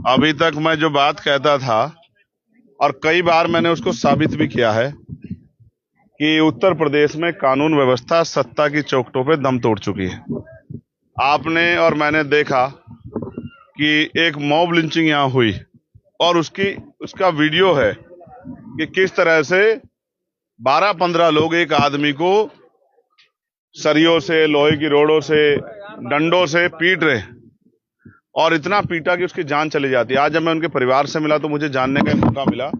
अभी तक मैं जो बात कहता था और कई बार मैंने उसको साबित भी किया है कि उत्तर प्रदेश में कानून व्यवस्था सत्ता की चौखटों पे दम तोड़ चुकी है। आपने और मैंने देखा कि एक मॉब लिंचिंग यहां हुई और उसका वीडियो है कि किस तरह से 12-15 लोग एक आदमी को सरियों से, लोहे की रोड़ों से, डंडों से पीट रहे और इतना पीटा कि उसकी जान चली जाती है। आज जब मैं उनके परिवार से मिला तो मुझे जानने का मौका मिला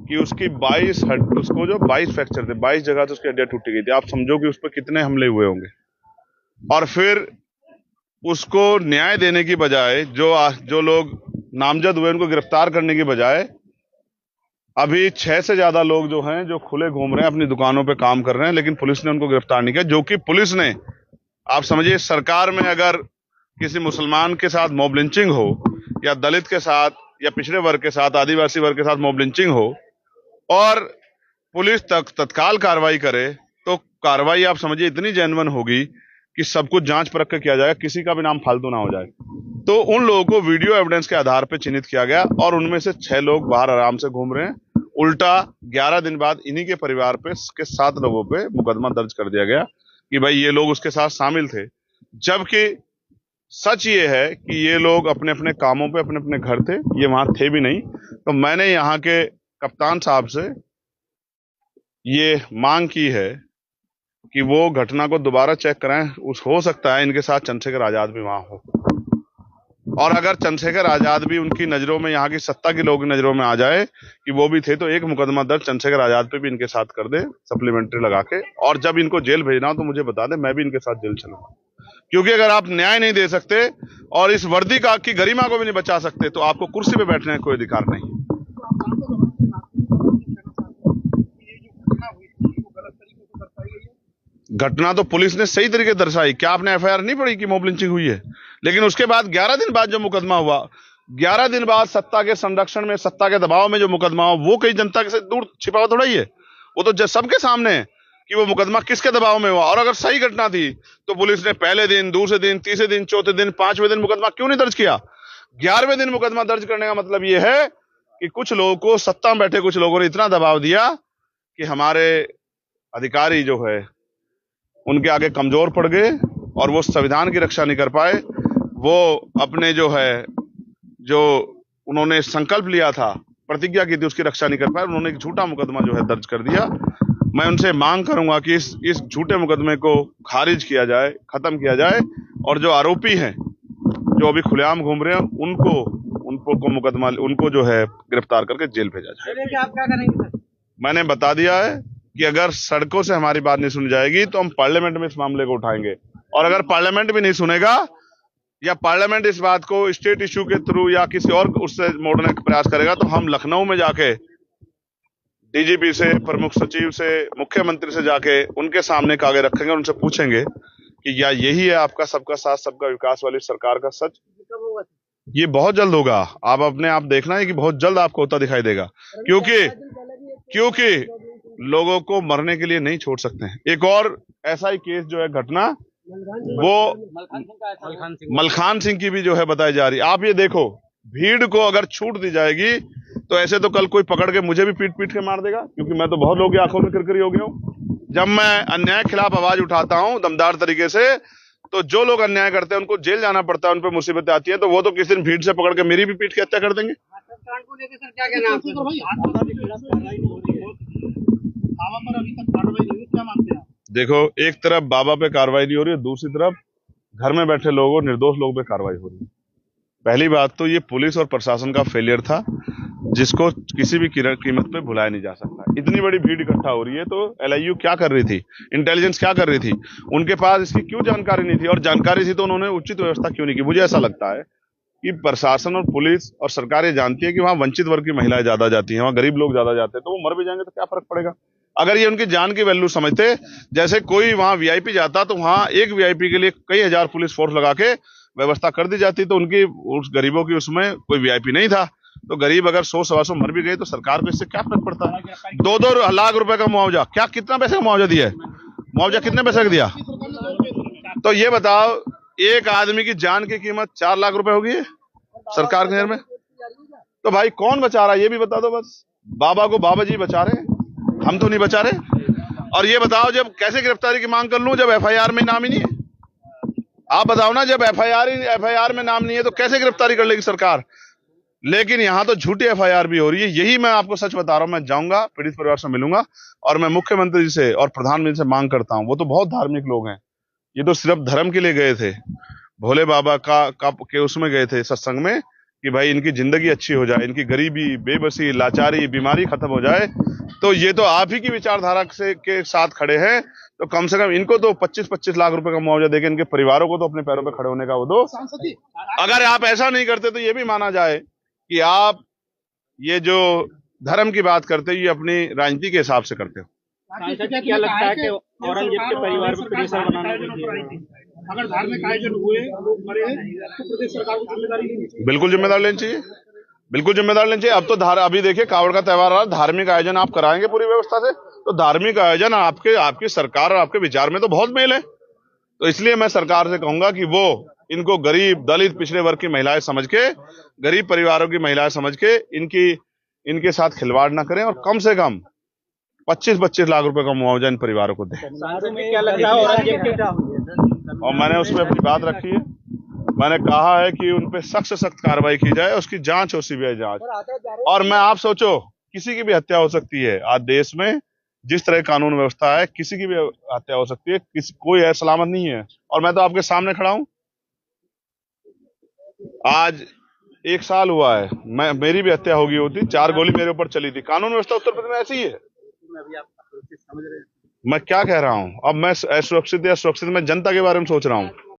कि उसकी 22 फ्रैक्चर थे, 22 जगह से उसकी हड्डियां टूटी गई थी। आप समझो कि उस पर कितने हमले हुए होंगे। और फिर उसको न्याय देने की बजाय जो लोग नामजद हुए उनको गिरफ्तार करने की बजाय अभी 6 से ज्यादा लोग जो हैं जो खुले घूम रहे हैं, अपनी दुकानों पे काम कर रहे हैं, लेकिन पुलिस ने उनको गिरफ्तार नहीं किया। जो कि पुलिस ने, आप समझिए, सरकार में अगर किसी मुसलमान के साथ मॉब लिंचिंग हो या दलित के साथ या पिछड़े वर्ग के साथ, आदिवासी वर्ग के साथ मॉब लिंचिंग हो और पुलिस तत्काल कार्रवाई करे तो कार्रवाई आप समझिए इतनी जेन्युइन होगी कि सब कुछ जांच परख के किया जाएगा, किसी का भी नाम फालतू ना हो जाए। तो उन लोगों को वीडियो एविडेंस के आधार पर चिन्हित किया गया और उनमें से 6 लोग बाहर आराम से घूम रहे हैं। उल्टा 11 दिन बाद इन्हीं के परिवार पे के 7 लोगों पे मुकदमा दर्ज कर दिया गया कि भाई ये लोग उसके साथ शामिल थे, जबकि सच ये है कि ये लोग अपने अपने कामों पे अपने अपने घर थे, ये वहां थे भी नहीं। तो मैंने यहाँ के कप्तान साहब से ये मांग की है कि वो घटना को दोबारा चेक कराएं। हो सकता है इनके साथ चंद्रशेखर आजाद भी वहां हो, और अगर चंद्रशेखर आजाद भी उनकी नजरों में, यहाँ की सत्ता के लोगों की नजरों में आ जाए कि वो भी थे, तो एक मुकदमा दर्ज चंद्रशेखर आजाद पे भी इनके साथ कर दे, सप्लीमेंट्री लगा के। और जब इनको जेल भेजना हो तो मुझे बता दे, मैं भी इनके साथ जेल चलूंगा। क्योंकि अगर आप न्याय नहीं दे सकते और इस वर्दी की गरिमा को भी नहीं बचा सकते तो आपको कुर्सी पे बैठने का कोई अधिकार नहीं। घटना तो पुलिस ने सही तरीके दर्शाई। क्या आपने एफआईआर नहीं पढ़ी कि मॉब लिंचिंग हुई है? लेकिन उसके बाद 11 दिन बाद जो मुकदमा हुआ, 11 दिन बाद सत्ता के संरक्षण में, सत्ता के दबाव में जो मुकदमा हुआ, वो कई जनता से दूर छिपा हुआ थोड़ा ही है। वो तो सबके सामने है कि वो मुकदमा किसके दबाव में हुआ। और अगर सही घटना थी तो पुलिस ने पहले दिन, दूसरे दिन, तीसरे दिन, चौथे दिन, 5वें दिन मुकदमा क्यों नहीं दर्ज किया? 11वें दिन मुकदमा दर्ज करने का मतलब यह है कि कुछ लोगों को, सत्ता में बैठे कुछ लोगों ने इतना दबाव दिया कि हमारे अधिकारी जो है उनके आगे कमजोर पड़ गए और वो संविधान की रक्षा नहीं कर पाए। वो अपने जो उन्होंने संकल्प लिया था, प्रतिज्ञा की थी, उसकी रक्षा नहीं कर पाए। उन्होंने एक झूठा मुकदमा जो है दर्ज कर दिया। मैं उनसे मांग करूंगा कि इस झूठे मुकदमे को खारिज किया जाए, खत्म किया जाए, और जो आरोपी हैं जो अभी खुलेआम घूम रहे हैं उनको जो है गिरफ्तार करके जेल भेजा जाए। आप क्या करेंगे? मैंने बता दिया है कि अगर सड़कों से हमारी बात नहीं सुनी जाएगी तो हम पार्लियामेंट में इस मामले को उठाएंगे, और अगर पार्लियामेंट भी नहीं सुनेगा या पार्लियामेंट इस बात को स्टेट इश्यू के थ्रू या किसी और उससे मोड़ने का प्रयास करेगा तो हम लखनऊ में जाके डीजीपी से, प्रमुख सचिव से, मुख्यमंत्री से जाके उनके सामने कागज रखेंगे, उनसे पूछेंगे कि क्या यही है आपका सबका साथ सबका विकास वाली सरकार का सच? ये बहुत जल्द होगा। आप अपने आप देखना है कि बहुत जल्द आपको होता दिखाई देगा, क्योंकि लोगों को मरने के लिए नहीं छोड़ सकते हैं। एक और ऐसा ही केस जो है घटना, वो मलखान सिंह की भी जो है बताई जा रही है। आप ये देखो, भीड़ को अगर छूट दी जाएगी तो ऐसे तो कल कोई पकड़ के मुझे भी पीट पीट के मार देगा, क्योंकि मैं तो बहुत लोगों की आंखों में किरकिरी हो गया हूं। जब मैं अन्याय के खिलाफ आवाज उठाता हूं दमदार तरीके से, तो जो लोग अन्याय करते हैं उनको जेल जाना पड़ता है, उन पर मुसीबतें आती है, तो वो तो किसी दिन भीड़ से पकड़ के मेरी भी पीट के हत्या कर देंगे। देखो, एक तरफ बाबा पे कार्रवाई नहीं हो रही है, दूसरी तरफ घर में बैठे लोगों, निर्दोष लोगों पे कार्रवाई हो रही है। पहली बात तो ये पुलिस और प्रशासन का फेलियर था, जिसको किसी भी कीमत पे भुलाया नहीं जा सकता। इतनी बड़ी भीड़ इकट्ठा हो रही है तो एलआईयू क्या कर रही थी, इंटेलिजेंस क्या कर रही थी? उनके पास इसकी क्यों जानकारी नहीं थी? और जानकारी थी तो उन्होंने उचित व्यवस्था क्यों नहीं की? मुझे ऐसा लगता है कि प्रशासन और पुलिस और सरकार ये जानती है कि वहां वंचित वर्ग की महिलाएं ज्यादा जाती हैं, वहां गरीब लोग ज्यादा जाते हैं, तो वो मर भी जाएंगे तो क्या फर्क पड़ेगा? अगर ये उनकी जान की वैल्यू समझते, जैसे कोई वहां वीआईपी जाता तो वहां एक वीआईपी के लिए कई हजार पुलिस फोर्स लगा के व्यवस्था कर दी जाती, तो उनकी, उस गरीबों की उसमें कोई वीआईपी नहीं था। तो गरीब अगर 100-125 मर भी गए तो सरकार को इससे क्या फर्क पड़ता है? 2-2 लाख रुपए का मुआवजा, क्या कितना पैसे का मुआवजा दिया है? मुआवजा कितने पैसे का दिया? तो ये बताओ, एक आदमी की जान की कीमत 4 लाख रुपए होगी। सरकार के नजर में? तो भाई कौन बचा रहा है ये भी बता दो बस। बाबा को बाबा जी बचा रहे हैं, हम तो नहीं बचा रहे। और ये बताओ जब कैसे गिरफ्तारी की मांग कर लूं जब एफआईआर में नाम ही नहीं है? आप बताओ ना, जब एफआईआर में नाम नहीं है तो कैसे गिरफ्तारी कर लेगी सरकार? लेकिन यहां तो झूठी एफआईआर भी हो रही है। यही मैं आपको सच बता रहा हूं। मैं जाऊंगा, पीड़ित परिवार से मिलूंगा और मैं मुख्यमंत्री जी से और प्रधानमंत्री से मांग करता हूं। वो तो बहुत धार्मिक लोग हैं, ये तो सिर्फ धर्म के लिए गए थे, भोले बाबा के उसमें गए थे सत्संग में, कि भाई इनकी जिंदगी अच्छी हो जाए, इनकी गरीबी, बेबसी, लाचारी, बीमारी खत्म हो जाए। तो ये तो आप ही की विचारधारा से के साथ खड़े हैं, तो कम से कम इनको तो 25-25 लाख रुपए का मुआवजा देके इनके परिवारों को तो अपने पैरों पर खड़े होने का वो दो। अगर आप ऐसा नहीं करते तो ये भी माना जाए कि आप ये जो धर्म की बात करते हो ये अपनी राजनीति के हिसाब से करते हो। क्या लगता है कि औरंगजेब के परिवार पर प्रेशर बनाना चाहिए? अगर धार्मिक आयोजन हुए, लोग मरे, तो प्रदेश सरकार को जिम्मेदारी लेनी चाहिए। बिल्कुल जिम्मेदार लेनी चाहिए, बिल्कुल जिम्मेदार लेनी चाहिए। अब तो अभी देखिए कावड़ का त्योहार आ रहा है, धार्मिक आयोजन आप कराएंगे पूरी व्यवस्था से, तो धार्मिक आयोजन आपकी सरकार और आपके विचार में तो बहुत मेल है। तो इसलिए मैं सरकार से कहूंगा कि वो इनको गरीब, दलित, पिछड़े वर्ग की महिलाएं समझ के, गरीब परिवारों की महिलाएं समझ के इनके साथ खिलवाड़ ना करें और कम से कम 25-25 लाख रुपए का मुआवजा इन परिवारों को दें। क्या लगता है औरंगजेब और मैंने उसमें अपनी बात रखी है। मैंने कहा है कि उन पे सख्त से सख्त कार्रवाई की जाए, उसकी जांच हो, सीबीआई जांच। और मैं आप सोचो, किसी की भी हत्या हो सकती है आज देश में, जिस तरह कानून व्यवस्था है किसी की भी हत्या हो सकती है, कोई सलामत नहीं है। और मैं तो आपके सामने खड़ा हूं, आज 1 साल हुआ है, मेरी भी हत्या होगी होती, 4 गोली मेरे ऊपर चली थी। कानून व्यवस्था उत्तर प्रदेश में ऐसी ही है। मैं क्या कह रहा हूं, अब मैं असुरक्षित या सुरक्षित, मैं जनता के बारे में सोच रहा हूं।